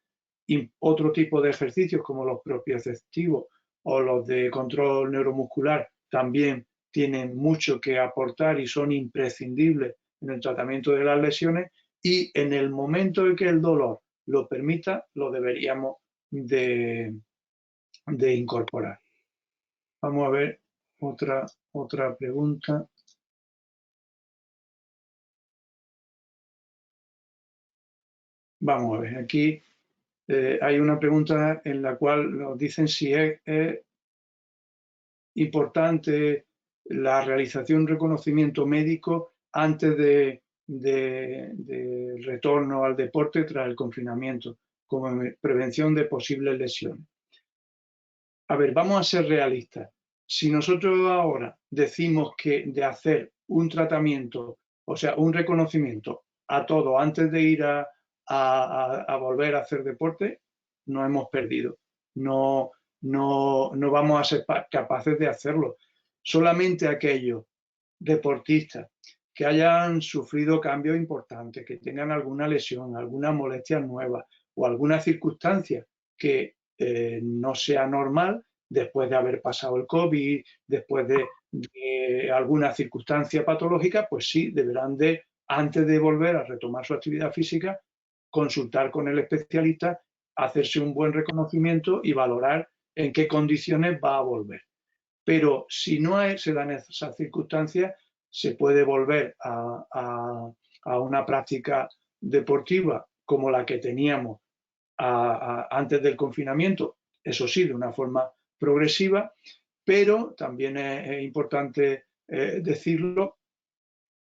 Y otro tipo de ejercicios como los propioceptivos o los de control neuromuscular también tienen mucho que aportar y son imprescindibles en el tratamiento de las lesiones, y en el momento en que el dolor lo permita, lo deberíamos de incorporar. Vamos a ver otra pregunta. Vamos a ver, aquí hay una pregunta en la cual nos dicen si es importante la realización de un reconocimiento médico antes de retorno al deporte tras el confinamiento, como prevención de posibles lesiones. A ver, vamos a ser realistas. Si nosotros ahora decimos que de hacer un tratamiento, o sea, un reconocimiento a todo antes de ir a volver a hacer deporte, no hemos perdido. No vamos a ser capaces de hacerlo. Solamente aquellos deportistas que hayan sufrido cambios importantes, que tengan alguna lesión, alguna molestia nueva o alguna circunstancia que no sea normal después de haber pasado el COVID, después de alguna circunstancia patológica, pues sí, deberán de, antes de volver a retomar su actividad física, consultar con el especialista, hacerse un buen reconocimiento y valorar en qué condiciones va a volver. Pero si no se dan esas circunstancias, se puede volver a una práctica deportiva como la que teníamos antes del confinamiento, eso sí, de una forma progresiva, pero también es importante decirlo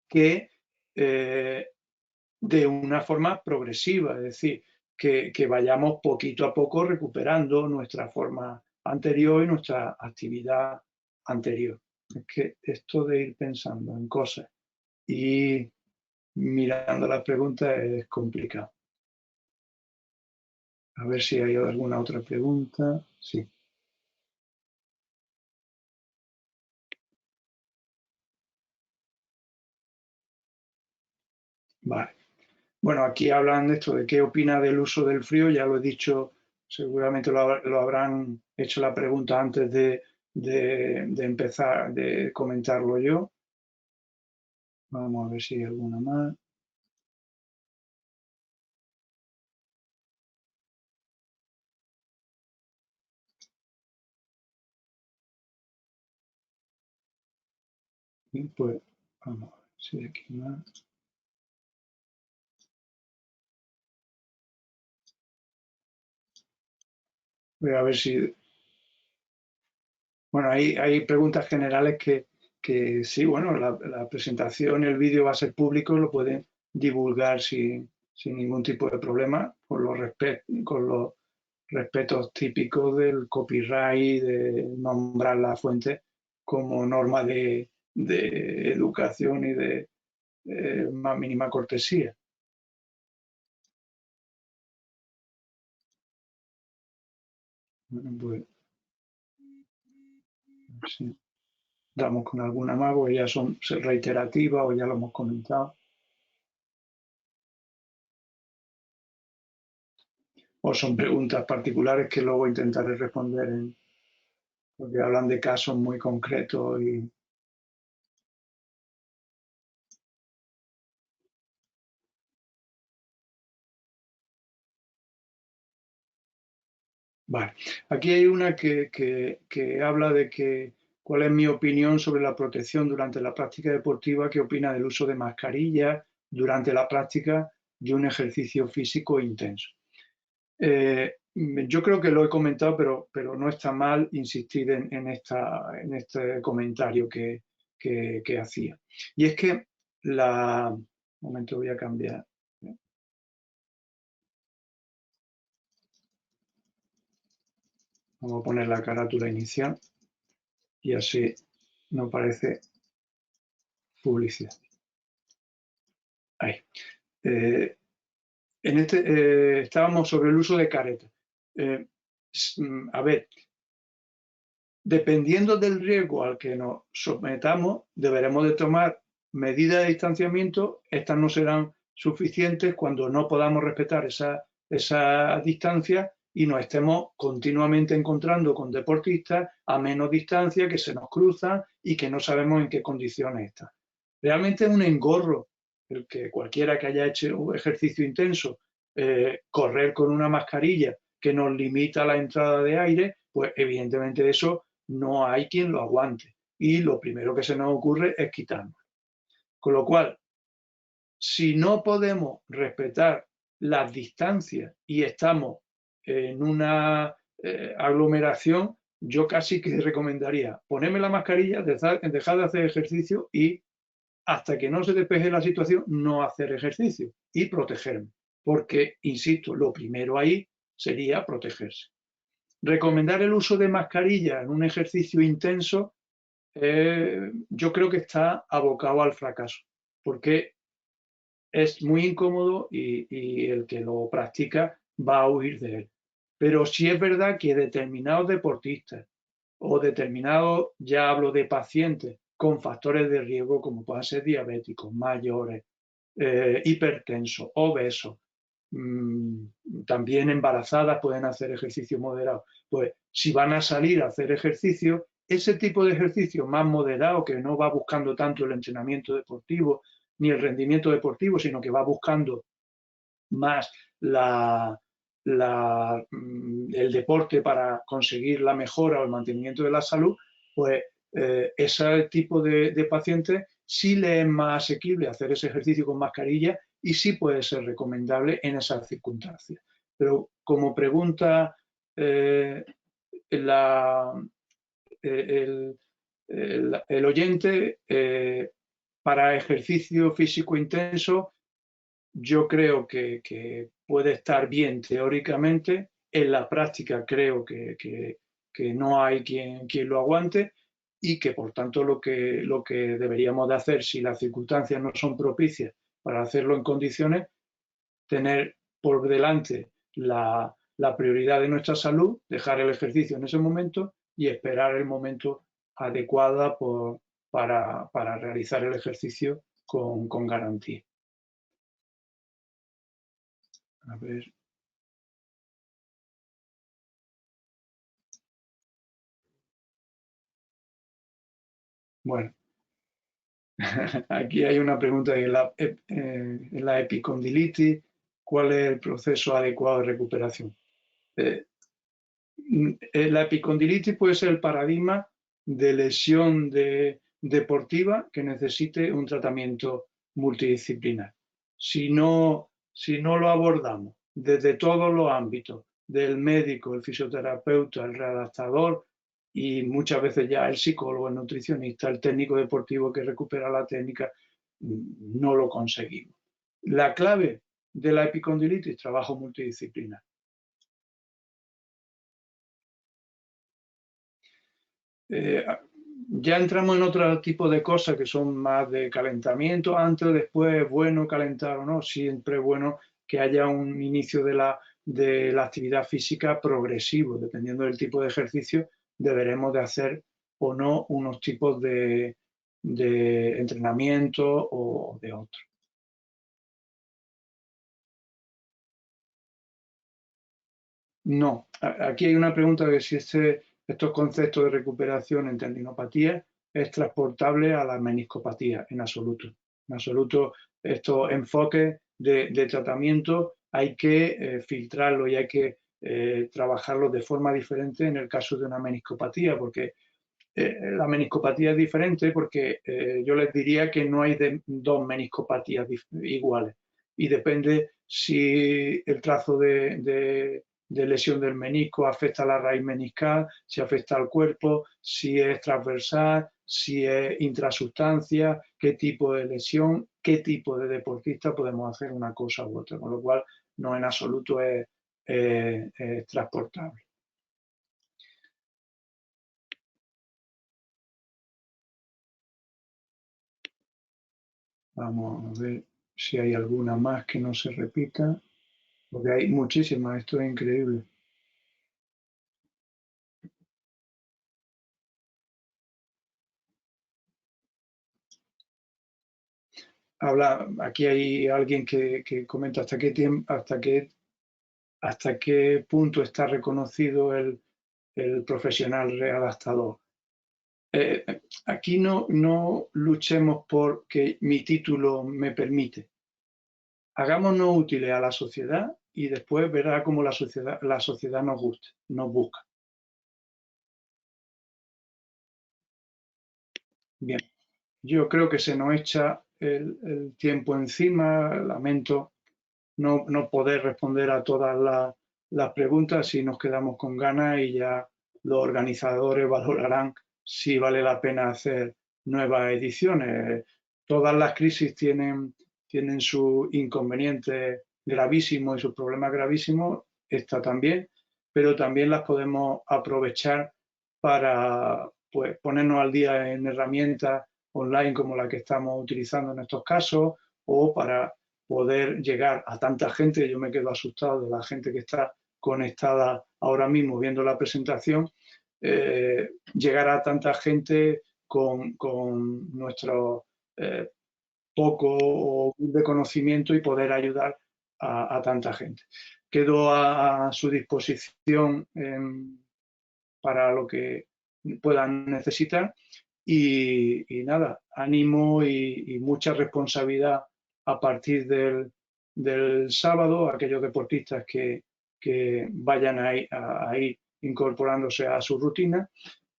que de una forma progresiva, es decir, que vayamos poquito a poco recuperando nuestra forma anterior y nuestra actividad anterior. Es que esto de ir pensando en cosas y mirando las preguntas es complicado. A ver si hay alguna otra pregunta. Sí. Vale. Bueno, aquí hablan de esto, de qué opina del uso del frío, ya lo he dicho, seguramente lo habrán hecho la pregunta antes de empezar, de comentarlo yo. Vamos a ver si hay alguna más. Y pues vamos a ver si hay aquí más. Voy a ver si... Bueno, hay preguntas generales que sí, bueno, la presentación, el vídeo va a ser público, lo pueden divulgar sin ningún tipo de problema, con los respetos típicos del copyright, de nombrar la fuente como norma de educación y de más mínima cortesía. Bueno, pues, sí. damos con alguna más, porque ya son reiterativas o ya lo hemos comentado. O son preguntas particulares que luego intentaré responder, porque hablan de casos muy concretos y... Vale. Aquí hay una que habla de cuál es mi opinión sobre la protección durante la práctica deportiva, qué opina del uso de mascarillas durante la práctica de un ejercicio físico intenso. Yo creo que lo he comentado, pero no está mal insistir en este comentario que hacía. Y es que un momento, voy a cambiar. Vamos a poner la carátula inicial y así no parece publicidad. Ahí. Estábamos sobre el uso de caretas. A ver, dependiendo del riesgo al que nos sometamos, deberemos de tomar medidas de distanciamiento. Estas no serán suficientes cuando no podamos respetar esa distancia y nos estemos continuamente encontrando con deportistas a menos distancia que se nos cruzan y que no sabemos en qué condiciones están. Realmente es un engorro el que cualquiera que haya hecho un ejercicio intenso, correr con una mascarilla que nos limita la entrada de aire, pues evidentemente eso no hay quien lo aguante. Y lo primero que se nos ocurre es quitarnos. Con lo cual, si no podemos respetar las distancias y estamos en una aglomeración, yo casi que recomendaría ponerme la mascarilla, dejar de hacer ejercicio y hasta que no se despeje la situación, no hacer ejercicio y protegerme. Porque, insisto, lo primero ahí sería protegerse. Recomendar el uso de mascarilla en un ejercicio intenso, yo creo que está abocado al fracaso, porque es muy incómodo y el que lo practica va a huir de él. Pero sí es verdad que determinados deportistas o determinados, ya hablo de pacientes con factores de riesgo como puedan ser diabéticos, mayores, hipertensos, obesos, también embarazadas pueden hacer ejercicio moderado. Pues si van a salir a hacer ejercicio, ese tipo de ejercicio más moderado que no va buscando tanto el entrenamiento deportivo ni el rendimiento deportivo, sino que va buscando más el deporte para conseguir la mejora o el mantenimiento de la salud, pues ese tipo de pacientes sí le es más asequible hacer ese ejercicio con mascarilla y sí puede ser recomendable en esas circunstancias. Pero como pregunta el oyente, para ejercicio físico intenso, yo creo que puede estar bien teóricamente. En la práctica creo que no hay quien lo aguante y que por tanto lo que deberíamos de hacer, si las circunstancias no son propicias para hacerlo en condiciones, tener por delante la prioridad de nuestra salud, dejar el ejercicio en ese momento y esperar el momento adecuado para realizar el ejercicio con garantía. A ver. Bueno, aquí hay una pregunta en la epicondilitis, ¿cuál es el proceso adecuado de recuperación? La epicondilitis puede ser el paradigma de lesión deportiva que necesite un tratamiento multidisciplinar. Si no lo abordamos desde todos los ámbitos, del médico, el fisioterapeuta, el readaptador y muchas veces ya el psicólogo, el nutricionista, el técnico deportivo que recupera la técnica, no lo conseguimos. La clave de la epicondilitis, trabajo multidisciplinar. Ya entramos en otro tipo de cosas que son más de calentamiento, antes o después, es bueno calentar o no, siempre es bueno que haya un inicio de la actividad física progresivo, dependiendo del tipo de ejercicio, deberemos de hacer o no unos tipos de entrenamiento o de otros. No, aquí hay una pregunta de si estos conceptos de recuperación en tendinopatía es transportable a la meniscopatía, en absoluto. En absoluto, estos enfoques de tratamiento hay que filtrarlo y hay que trabajarlos de forma diferente en el caso de una meniscopatía, porque la meniscopatía es diferente porque yo les diría que no hay dos meniscopatías iguales y depende si el trazo de lesión del menisco afecta a la raíz meniscal, si afecta al cuerpo, si es transversal, si es intrasustancia, qué tipo de lesión, qué tipo de deportista podemos hacer una cosa u otra, con lo cual no en absoluto es transportable. Vamos a ver si hay alguna más que no se repita, porque hay muchísimas, esto es increíble. Aquí hay alguien que comenta hasta qué punto está reconocido el profesional readaptador. Aquí no luchemos porque mi título me permite. Hagámonos útiles a la sociedad y después verá cómo la sociedad nos busca. Bien, yo creo que se nos echa el tiempo encima. Lamento no poder responder a todas las preguntas si nos quedamos con ganas y ya los organizadores valorarán si vale la pena hacer nuevas ediciones. Todas las crisis tienen sus inconvenientes gravísimos y sus problemas gravísimos, esta también, pero también las podemos aprovechar para pues, ponernos al día en herramientas online como la que estamos utilizando en estos casos o para poder llegar a tanta gente. Yo me quedo asustado de la gente que está conectada ahora mismo viendo la presentación, llegar a tanta gente con nuestro poco de conocimiento y poder ayudar a tanta gente. Quedo a su disposición para lo que puedan necesitar y nada, ánimo y mucha responsabilidad a partir del sábado, aquellos deportistas que vayan a ir incorporándose a su rutina.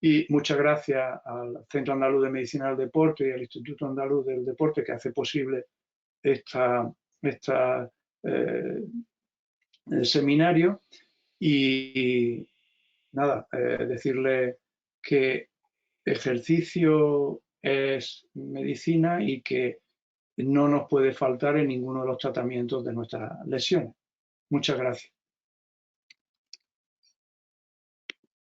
Y muchas gracias al Centro Andaluz de Medicina del Deporte y al Instituto Andaluz del Deporte que hace posible esta el seminario. Y nada, decirle que ejercicio es medicina y que no nos puede faltar en ninguno de los tratamientos de nuestras lesiones. Muchas gracias.